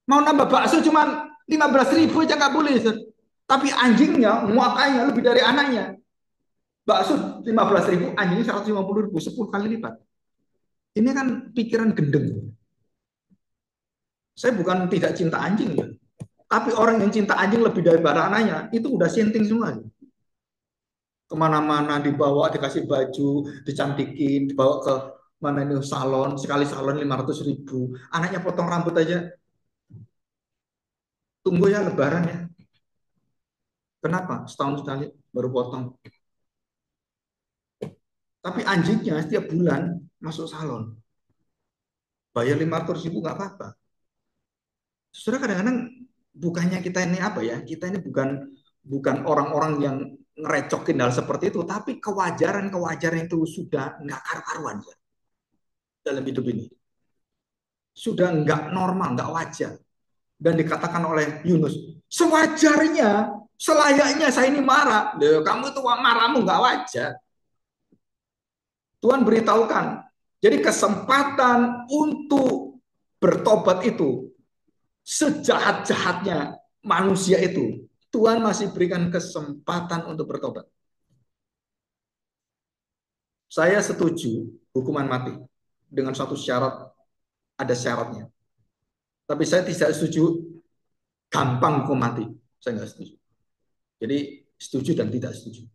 Mau nambah bakso cuma 15.000 aja nggak boleh. Tapi anjingnya muatannya lebih dari anaknya. Bakso 15.000, anjingnya 150.000, 10 kali lipat. Ini kan pikiran gendeng. Saya bukan tidak cinta anjing ya. Tapi orang yang cinta anjing lebih daripada anaknya, itu udah sinting semua. Kemana-mana dibawa, dikasih baju, dicantikin, dibawa ke mana ini salon, sekali salon 500.000. Anaknya potong rambut aja, tunggu ya lebaran ya. Kenapa? Setahun sekali baru potong. Tapi anjingnya setiap bulan masuk salon. Bayar 500.000 nggak apa-apa. Saudara, kadang-kadang bukannya kita ini apa ya, kita ini bukan orang-orang yang ngerecokin hal seperti itu, tapi kewajaran-kewajaran itu sudah nggak karu-karuan ya, dalam hidup ini. Sudah nggak normal, nggak wajar. Dan dikatakan oleh Yunus, sewajarnya, selayaknya saya ini marah. Kamu itu marahmu nggak wajar. Tuhan beritahukan. Jadi kesempatan untuk bertobat itu, sejahat-jahatnya manusia itu, Tuhan masih berikan kesempatan untuk bertobat. Saya setuju hukuman mati dengan suatu syarat, ada syaratnya. Tapi saya tidak setuju gampang hukum mati. Saya nggak setuju. Jadi setuju dan tidak setuju.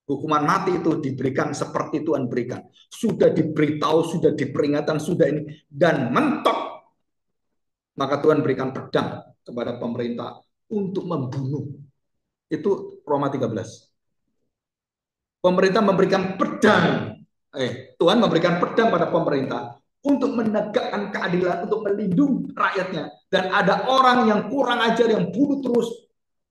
Hukuman mati itu diberikan seperti Tuhan berikan. Sudah diberitahu, sudah diperingatkan, sudah ini. Dan mentok. Maka Tuhan berikan pedang kepada pemerintah untuk membunuh. Itu Roma 13. Pemerintah memberikan pedang. Tuhan memberikan pedang pada pemerintah untuk menegakkan keadilan, untuk melindungi rakyatnya. Dan ada orang yang kurang ajar, yang bunuh terus,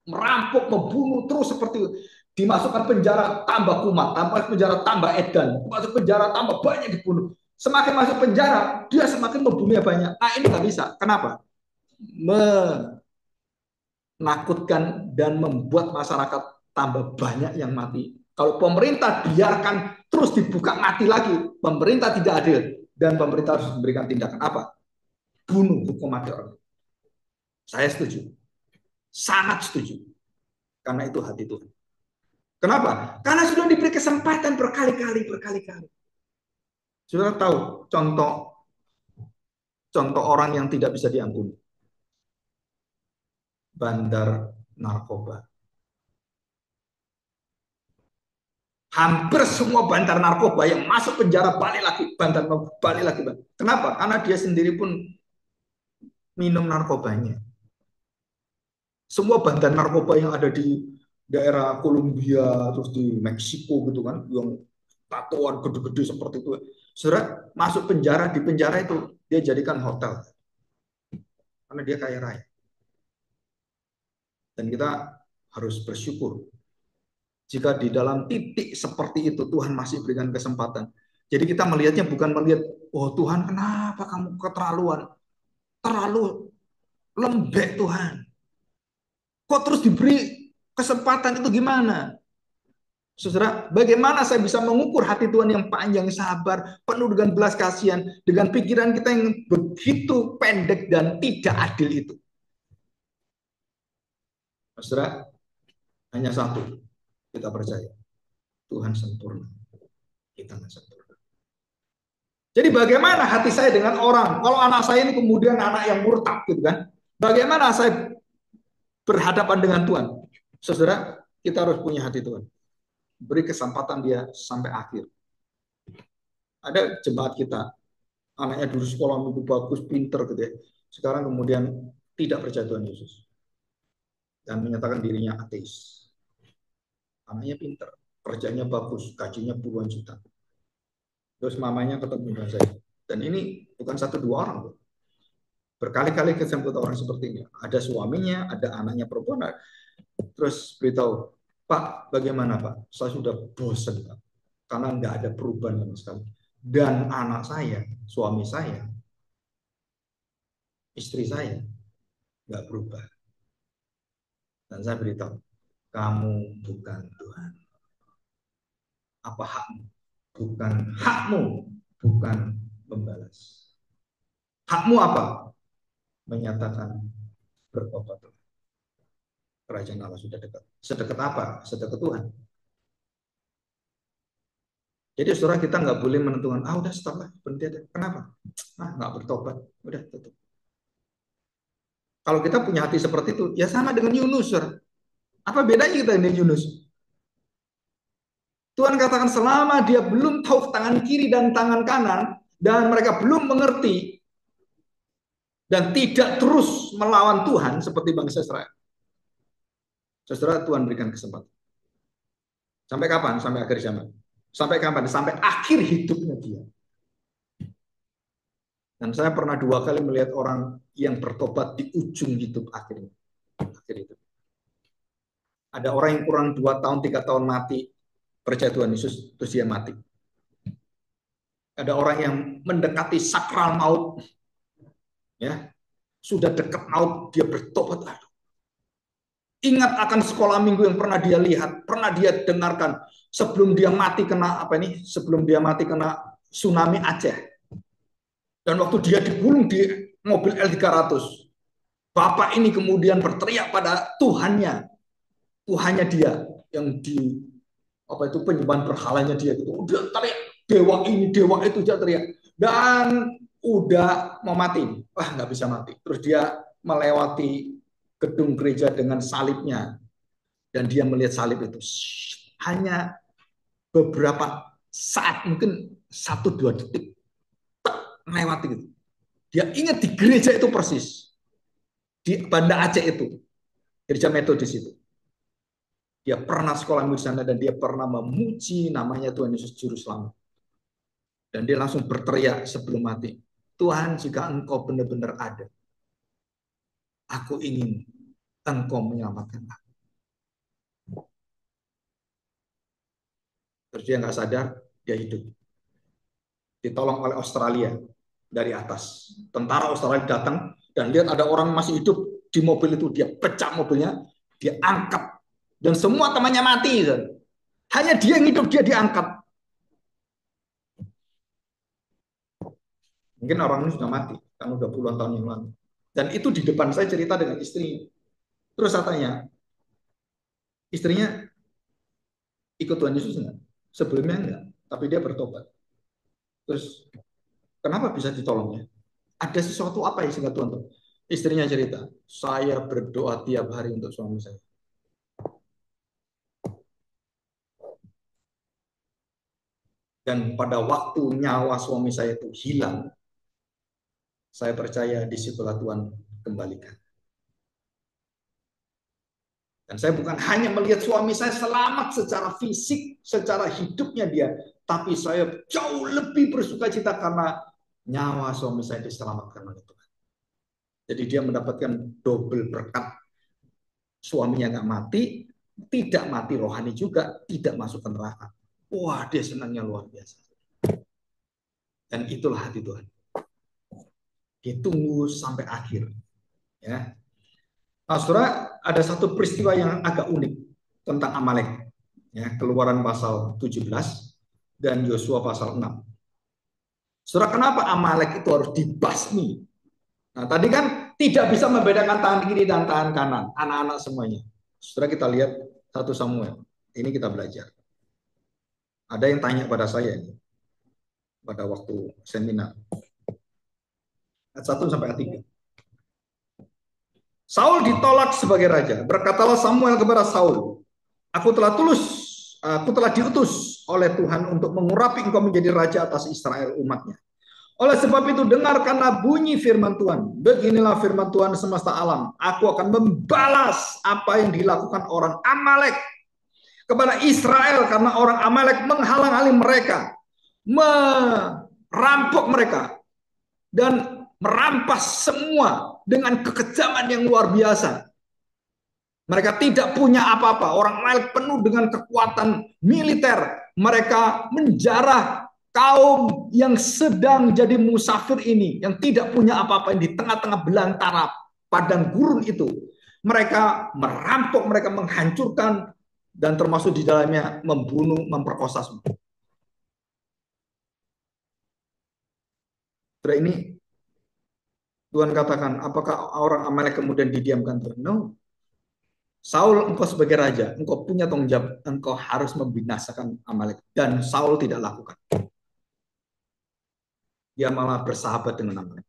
merampok, membunuh terus seperti itu. Dimasukkan penjara tambah kumat, tambah penjara tambah edan, masuk penjara tambah banyak dibunuh. Semakin masuk penjara, dia semakin membunuhnya banyak. Nah ini nggak bisa. Kenapa? Menakutkan dan membuat masyarakat tambah banyak yang mati. Kalau pemerintah biarkan terus dibuka mati lagi, pemerintah tidak adil dan pemerintah harus memberikan tindakan apa? Bunuh, hukum mati orang. Saya setuju, sangat setuju, karena itu hati Tuhan. Kenapa? Karena sudah diberi kesempatan berkali-kali. Sudah tahu contoh orang yang tidak bisa diampuni. Bandar narkoba. Hampir semua bandar narkoba yang masuk penjara balik lagi, bandar balik lagi. Kenapa? Karena dia sendiri pun minum narkobanya. Semua bandar narkoba yang ada di daerah Kolombia, terus di Meksiko gitu kan, yang tatoan gede-gede seperti itu. Saudara masuk penjara, di penjara itu dia jadikan hotel. Karena dia kaya raya. Dan kita harus bersyukur. Jika di dalam titik seperti itu Tuhan masih berikan kesempatan. Jadi kita melihatnya bukan melihat, oh Tuhan kenapa kamu keterlaluan, terlalu lembek Tuhan. Kok terus diberi kesempatan itu gimana? Saudara, bagaimana saya bisa mengukur hati Tuhan yang panjang, sabar, penuh dengan belas kasihan, dengan pikiran kita yang begitu pendek dan tidak adil itu? Saudara, hanya satu, kita percaya, Tuhan sempurna, kita nggak sempurna. Jadi bagaimana hati saya dengan orang? Kalau anak saya ini kemudian anak yang murtad gitu kan? Bagaimana saya berhadapan dengan Tuhan? Saudara, kita harus punya hati Tuhan. Beri kesempatan dia sampai akhir. Ada jemaat kita, anaknya dulu sekolah minggu bagus, pinter gitu ya. Sekarang kemudian tidak percaya Tuhan Yesus dan menyatakan dirinya ateis. Anaknya pinter, kerjanya bagus, gajinya puluhan juta. Terus mamanya ketemu dengan saya. Dan ini bukan satu dua orang, bro. Berkali-kali kesemput orang seperti ini. Ada suaminya, ada anaknya perempuan. Terus beritahu, Pak, bagaimana Pak? Saya sudah bosan Pak, karena nggak ada perubahan sama sekali. Dan anak saya, suami saya, istri saya nggak berubah. Dan saya beritahu, kamu bukan Tuhan. Apa hakmu? Bukan hakmu, bukan membalas. Hakmu apa? Menyatakan bertobat. Kerajaan Allah sudah dekat. Sedekat apa? Sedekat Tuhan. Jadi saudara, kita nggak boleh menentukan, udah stop lah, berhenti aja. Kenapa? Nggak bertobat, udah tutup. Kalau kita punya hati seperti itu, ya sama dengan Yunus, saudara. Apa bedanya kita dengan Yunus? Tuhan katakan selama dia belum tahu tangan kiri dan tangan kanan, dan mereka belum mengerti, dan tidak terus melawan Tuhan seperti bangsa Israel. Saudara, Tuhan berikan kesempatan. Sampai kapan? Sampai akhir zaman. Sampai kapan? Sampai akhir hidupnya dia. Dan saya pernah 2 kali melihat orang yang bertobat di ujung hidup akhirnya. Akhir hidup. Ada orang yang kurang 2 tahun, 3 tahun mati, percaya Tuhan Yesus, terus dia mati. Ada orang yang mendekati sakral maut, ya sudah dekat maut, dia bertobat. Ingat akan sekolah minggu yang pernah dia lihat, pernah dia dengarkan sebelum dia mati kena apa ini? Sebelum dia mati kena tsunami Aceh. Dan waktu dia digulung di mobil L300, bapak ini kemudian berteriak pada Tuhannya, Tuhannya dia yang di apa itu penyembahan berhalanya dia gitu. Udah teriak dewa ini, dewa itu, dia teriak. Dan udah mau mati, nggak bisa mati. Terus dia melewati gedung gereja dengan salibnya, dan dia melihat salib itu hanya beberapa saat, mungkin 1-2 detik melewati gitu. Dia ingat di gereja itu persis, di Banda Aceh itu, gereja Metodis itu. Dia pernah sekolah di sana dan dia pernah memuji namanya Tuhan Yesus Juru Selamat. Dan dia langsung berteriak sebelum mati, Tuhan, jika Engkau benar-benar ada, aku ingin Engkau menyelamatkan aku. Terus dia nggak sadar, dia hidup. Ditolong oleh Australia dari atas. Tentara Australia datang dan lihat ada orang masih hidup di mobil itu. Dia pecah mobilnya, dia angkat. Dan semua temannya mati. Hanya dia yang hidup, dia diangkat. Mungkin orang ini sudah mati, kan udah puluhan tahun yang lalu. Dan itu di depan saya cerita dengan istrinya. Terus saya tanya, istrinya ikut Tuhan Yesus enggak? Sebelumnya enggak, tapi dia bertobat. Terus kenapa bisa ditolongnya? Ada sesuatu apa yang sehingga Tuhan tahu? Istrinya cerita, saya berdoa tiap hari untuk suami saya. Dan pada waktu nyawa suami saya itu hilang, saya percaya disitulah Tuhan kembalikan. Dan saya bukan hanya melihat suami saya selamat secara fisik, secara hidupnya dia, tapi saya jauh lebih bersuka cita karena nyawa suami saya diselamatkan oleh Tuhan. Jadi dia mendapatkan double berkat. Suaminya nggak mati, tidak mati rohani juga, tidak masuk ke neraka. Wah, dia senangnya luar biasa. Dan itulah hati Tuhan. Ditunggu sampai akhir. Ya. Nah, saudara, ada satu peristiwa yang agak unik tentang Amalek. Ya, Keluaran pasal 17 dan Yosua pasal 6. Saudara, kenapa Amalek itu harus dibasmi? Nah, tadi kan tidak bisa membedakan tangan kiri dan tangan kanan, anak-anak semuanya. Saudara, kita lihat 1 Samuel. Ini kita belajar. Ada yang tanya pada saya ini, pada waktu seminar. Ayat 1 sampai ayat 3. Saul ditolak sebagai raja. Berkatalah Samuel kepada Saul, aku telah diutus oleh Tuhan untuk mengurapi engkau menjadi raja atas Israel umatnya. Oleh sebab itu dengarkanlah bunyi firman Tuhan. Beginilah firman Tuhan semesta alam. Aku akan membalas apa yang dilakukan orang Amalek kepada Israel karena orang Amalek menghalang-halangi mereka, merampok mereka, dan merampas semua dengan kekejaman yang luar biasa. Mereka tidak punya apa-apa. Orang Amalek penuh dengan kekuatan militer. Mereka menjarah kaum yang sedang jadi musafir ini, yang tidak punya apa-apa, yang di tengah-tengah belantara padang gurun itu. Mereka merampok, mereka menghancurkan, dan termasuk di dalamnya membunuh, memperkosa semua. Setelah ini Tuhan katakan, apakah orang Amalek kemudian didiamkan? No. Saul, engkau sebagai raja, engkau punya tanggung jawab, engkau harus membinasakan Amalek. Dan Saul tidak lakukan. Dia malah bersahabat dengan Amalek.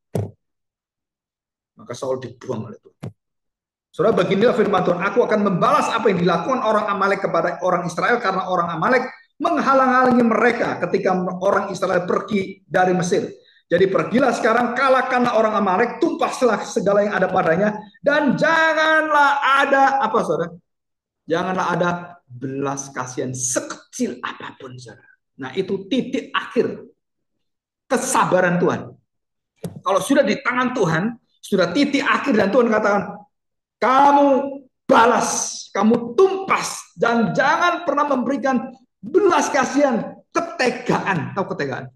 Maka Saul dibuang oleh Tuhan. Saudara, beginilah firman Tuhan, aku akan membalas apa yang dilakukan orang Amalek kepada orang Israel karena orang Amalek menghalang-halangi mereka ketika orang Israel pergi dari Mesir. Jadi pergilah sekarang, kalahkanlah orang Amalek, tumpaslah segala yang ada padanya, dan janganlah ada apa, saudara? Janganlah ada belas kasihan sekecil apapun, saudara. Nah, itu titik akhir kesabaran Tuhan. Kalau sudah di tangan Tuhan, sudah titik akhir dan Tuhan katakan, kamu balas, kamu tumpas, dan jangan pernah memberikan belas kasihan, ketegaan. Tahu ketegaan?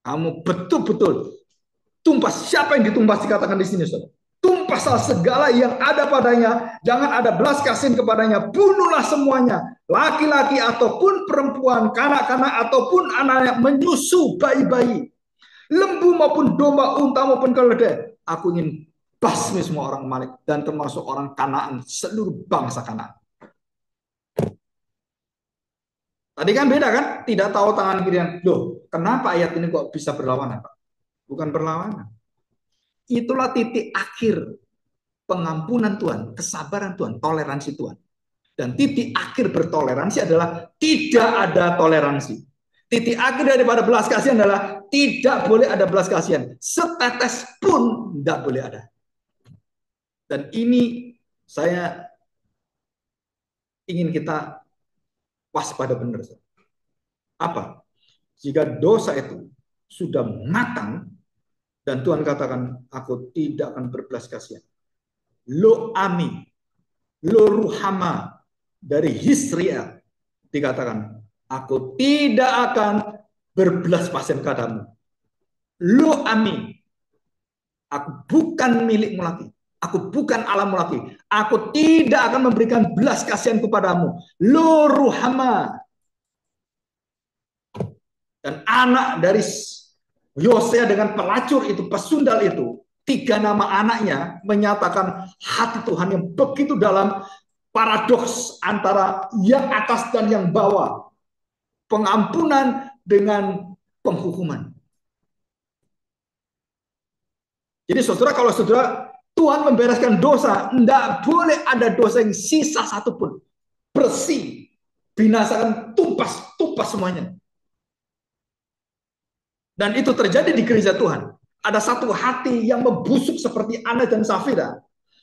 Kamu betul-betul tumpas. Siapa yang ditumpas dikatakan di sini, saudara? Tumpaslah segala yang ada padanya, jangan ada belas kasihan kepadanya, bunuhlah semuanya, laki-laki ataupun perempuan, kanak-kanak ataupun anak-anak, menyusu bayi-bayi, lembu maupun domba, unta maupun keledai. Aku ingin basmi semua orang Amalek dan termasuk orang Kanaan, seluruh bangsa Kanaan. Tadi kan beda kan? Tidak tahu tangan kiri. Loh, kenapa ayat ini kok bisa berlawanan, Pak? Bukan berlawanan. Itulah titik akhir pengampunan Tuhan, kesabaran Tuhan, toleransi Tuhan. Dan titik akhir bertoleransi adalah tidak ada toleransi. Titik akhir daripada belas kasihan adalah tidak boleh ada belas kasihan. Setetes pun tidak boleh ada. Dan ini saya ingin kita waspada benar. Apa? Jika dosa itu sudah matang dan Tuhan katakan, aku tidak akan berbelas kasihan. Lo ami, lo ruhama, dari Hisriel dikatakan, aku tidak akan berbelas kasihan kepadamu. Lo ami, aku bukan milikmu lagi. Aku bukan Allahmu lagi. Aku tidak akan memberikan belas kasihan kepadamu. Lo ruhama. Dan anak dari Yosea dengan pelacur itu, pesundal itu, 3 nama anaknya menyatakan hati Tuhan yang begitu dalam, paradoks antara yang atas dan yang bawah. Pengampunan dengan penghukuman. Jadi saudara, kalau saudara Tuhan membereskan dosa, tidak boleh ada dosa yang sisa satupun. Bersih, binasakan, tumpas semuanya. Dan itu terjadi di gereja Tuhan. Ada satu hati yang membusuk seperti Anas dan Safira,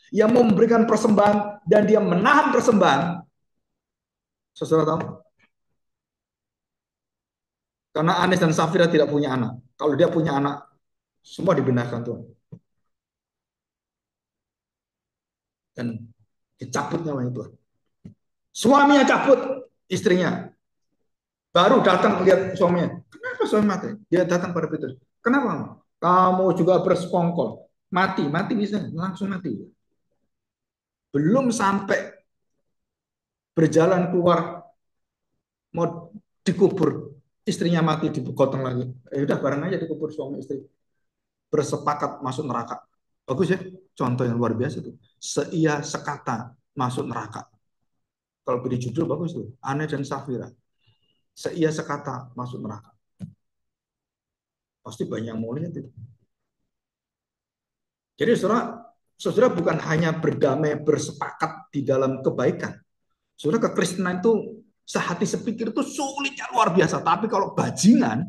yang memberikan persembahan dan dia menahan persembahan. Saudara tahu? Karena Anas dan Safira tidak punya anak. Kalau dia punya anak, semua dibinasakan Tuhan. dan dicabut nyawanya Tuhan. Suaminya cabut istrinya. Baru datang lihat suaminya. Kenapa suami mati? Dia datang pada Petrus. Kenapa? Kamu juga bersekongkol. Mati, mati bisa langsung mati. Belum sampai berjalan keluar mau dikubur, istrinya mati digotong lagi. Udah bareng aja dikubur suami istri. Bersepakat masuk neraka. Bagus ya, contoh yang luar biasa tuh. Seia sekata masuk neraka. Kalau beri judul bagus tuh, Anne dan Safira. Seia sekata masuk neraka. Pasti banyak yang mau lihat itu. Jadi saudara bukan hanya berdamai bersepakat di dalam kebaikan. Saudara, kekristenan itu sehati sepikir itu sulitnya luar biasa. Tapi kalau bajingan,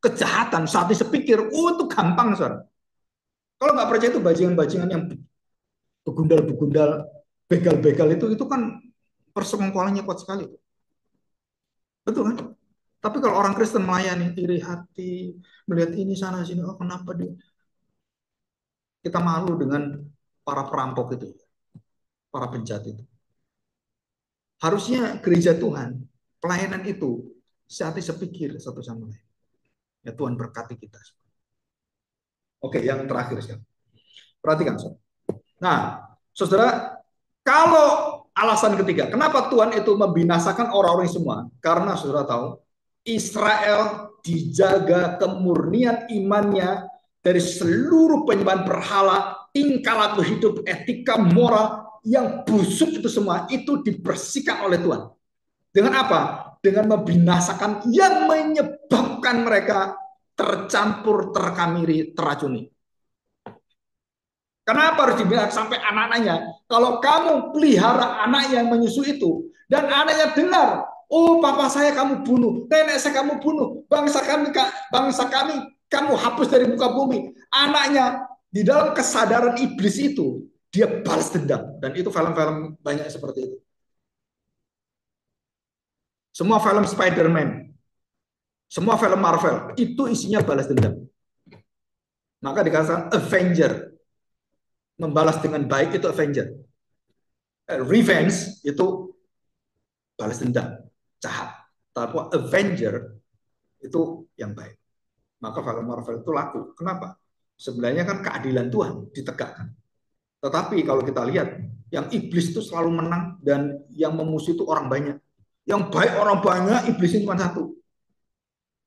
kejahatan sehati sepikir, itu gampang, saudara. Kalau nggak percaya itu bajingan-bajingan yang begundal-begundal, begal-begal itu kan persekongkolannya kuat sekali. Betul kan? Tapi kalau orang Kristen melayani, iri hati, melihat ini sana sini, oh kenapa dia? Kita malu dengan para perampok itu, para penjahat itu. Harusnya gereja Tuhan, pelayanan itu sehati sepikir satu sama lain. Ya Tuhan berkati kita. Oke, yang terakhir sekarang. Perhatikan, saudara. Nah, saudara, kalau alasan ketiga, kenapa Tuhan itu membinasakan orang-orang semua? Karena saudara tahu, Israel dijaga kemurnian imannya dari seluruh penyembahan berhala, tingkah laku hidup, etika, moral yang busuk itu semua itu dibersihkan oleh Tuhan. Dengan apa? Dengan membinasakan yang menyebabkan mereka tercampur, terkamiri, teracuni. Kenapa harus dibilang sampai anak-anaknya? Kalau kamu pelihara anak yang menyusu itu, dan anaknya dengar, oh papa saya kamu bunuh, nenek saya kamu bunuh, bangsa kami kamu hapus dari muka bumi. Anaknya di dalam kesadaran iblis itu, dia balas dendam. Dan itu film-film banyak seperti itu. Semua film Spider-Man, semua film Marvel, itu isinya balas dendam. Maka dikatakan Avenger, membalas dengan baik itu Avenger. Revenge itu balas dendam, jahat. Tapi Avenger itu yang baik. Maka film Marvel itu laku. Kenapa? Sebenarnya kan keadilan Tuhan ditegakkan. Tetapi kalau kita lihat, yang iblis itu selalu menang dan yang memusuh itu orang banyak. Yang baik orang banyak, iblisnya cuma satu.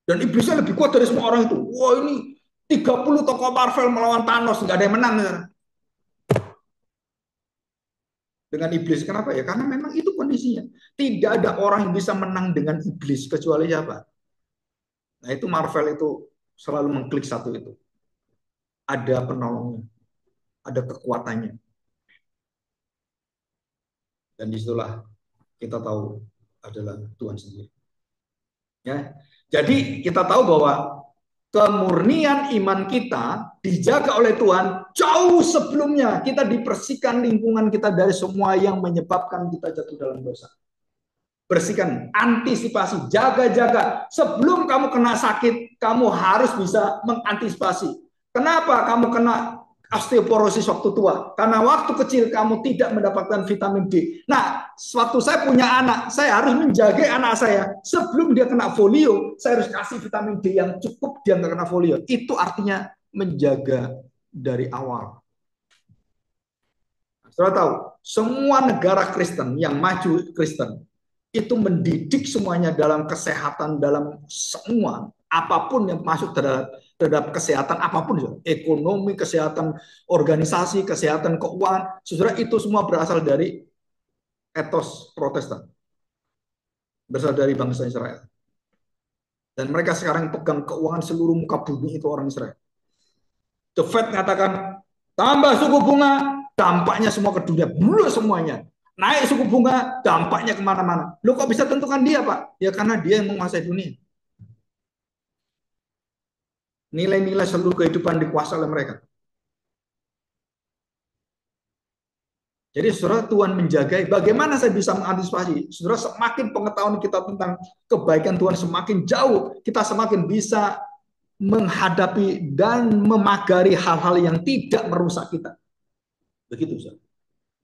Dan iblisnya lebih kuat dari semua orang itu. Wah ini 30 tokoh Marvel melawan Thanos, nggak ada yang menang. Dengan iblis, kenapa ya? Karena memang itu kondisinya. Tidak ada orang yang bisa menang dengan iblis, kecuali siapa? Nah itu Marvel itu selalu mengklik satu itu. Ada penolongnya, ada kekuatannya. Dan disitulah kita tahu adalah Tuhan sendiri. Ya, jadi kita tahu bahwa kemurnian iman kita dijaga oleh Tuhan jauh sebelumnya kita dibersihkan lingkungan kita dari semua yang menyebabkan kita jatuh dalam dosa. Bersihkan, antisipasi, jaga-jaga. Sebelum kamu kena sakit, kamu harus bisa mengantisipasi. Kenapa kamu kena osteoporosis waktu tua? Karena waktu kecil kamu tidak mendapatkan vitamin D. Nah, waktu saya punya anak, saya harus menjaga anak saya. Sebelum dia kena polio, saya harus kasih vitamin D yang cukup dia nggak kena polio. Itu artinya menjaga dari awal. Saudara tahu, semua negara Kristen yang maju Kristen, itu mendidik semuanya dalam kesehatan, dalam semua apapun yang masuk terhadap kesehatan apapun, ekonomi, kesehatan organisasi, kesehatan keuangan, saudara, itu semua berasal dari etos Protestan, berasal dari bangsa Israel. Dan mereka sekarang pegang keuangan seluruh muka bumi itu orang Israel. The Fed mengatakan tambah suku bunga, dampaknya semua ke dunia, bulan semuanya. Naik suku bunga, dampaknya kemana-mana. Lo kok bisa tentukan dia, Pak? Ya karena dia yang menguasai dunia. Nilai-nilai seluruh kehidupan dikuasai oleh mereka. Jadi saudara, Tuhan menjaga. Bagaimana saya bisa mengantisipasi? Saudara, semakin pengetahuan kita tentang kebaikan Tuhan semakin jauh, kita semakin bisa menghadapi dan memagari hal-hal yang tidak merusak kita. Begitu, saudara.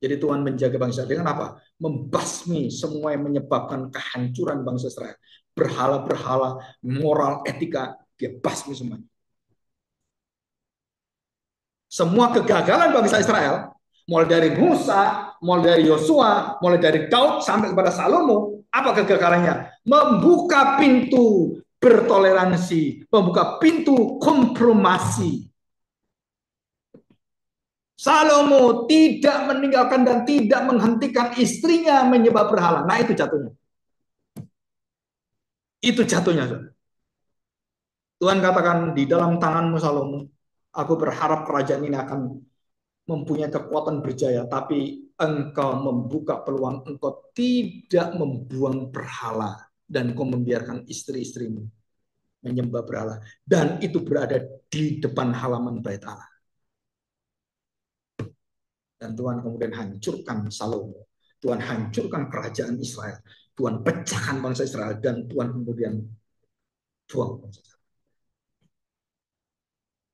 Jadi Tuhan menjaga bangsa dengan apa? Membasmi semua yang menyebabkan kehancuran bangsa Israel. Berhala-berhala, moral, etika, dia basmi semuanya. Semua kegagalan bangsa Israel, mulai dari Musa, mulai dari Yosua, mulai dari Daud sampai kepada Salomo, apa kegagalannya? Membuka pintu bertoleransi, membuka pintu kompromasi. Salomo tidak meninggalkan dan tidak menghentikan istrinya menyembah berhala. Nah, itu jatuhnya. Itu jatuhnya. Tuhan katakan di dalam tanganmu Salomo, aku berharap kerajaan ini akan mempunyai kekuatan berjaya, tapi engkau membuka peluang, engkau tidak membuang berhala dan kau membiarkan istri-istrimu menyembah berhala, dan itu berada di depan halaman bait Allah. Dan Tuhan kemudian hancurkan Salomo, Tuhan hancurkan kerajaan Israel, Tuhan pecahkan bangsa Israel, dan Tuhan kemudian buang bangsa Israel.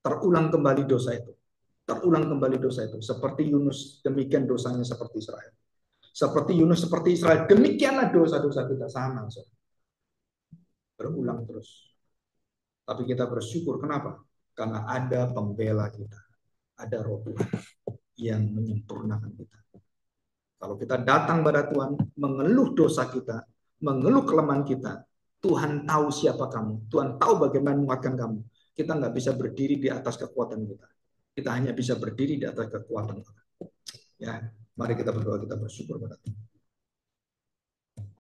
Terulang kembali dosa itu. Terulang kembali dosa itu. Seperti Yunus, demikian dosanya seperti Israel. Seperti Yunus, seperti Israel, demikianlah dosa-dosa kita sama. Berulang terus. Tapi kita bersyukur, kenapa? Karena ada pembela kita. Ada Roh Tuhan yang menyempurnakan kita. Kalau kita datang pada Tuhan, mengeluh dosa kita, mengeluh kelemahan kita, Tuhan tahu siapa kamu. Tuhan tahu bagaimana menguatkan kamu. Kita nggak bisa berdiri di atas kekuatan kita. Kita hanya bisa berdiri di atas kekuatan kita. Ya, mari kita berdoa, kita bersyukur pada Tuhan.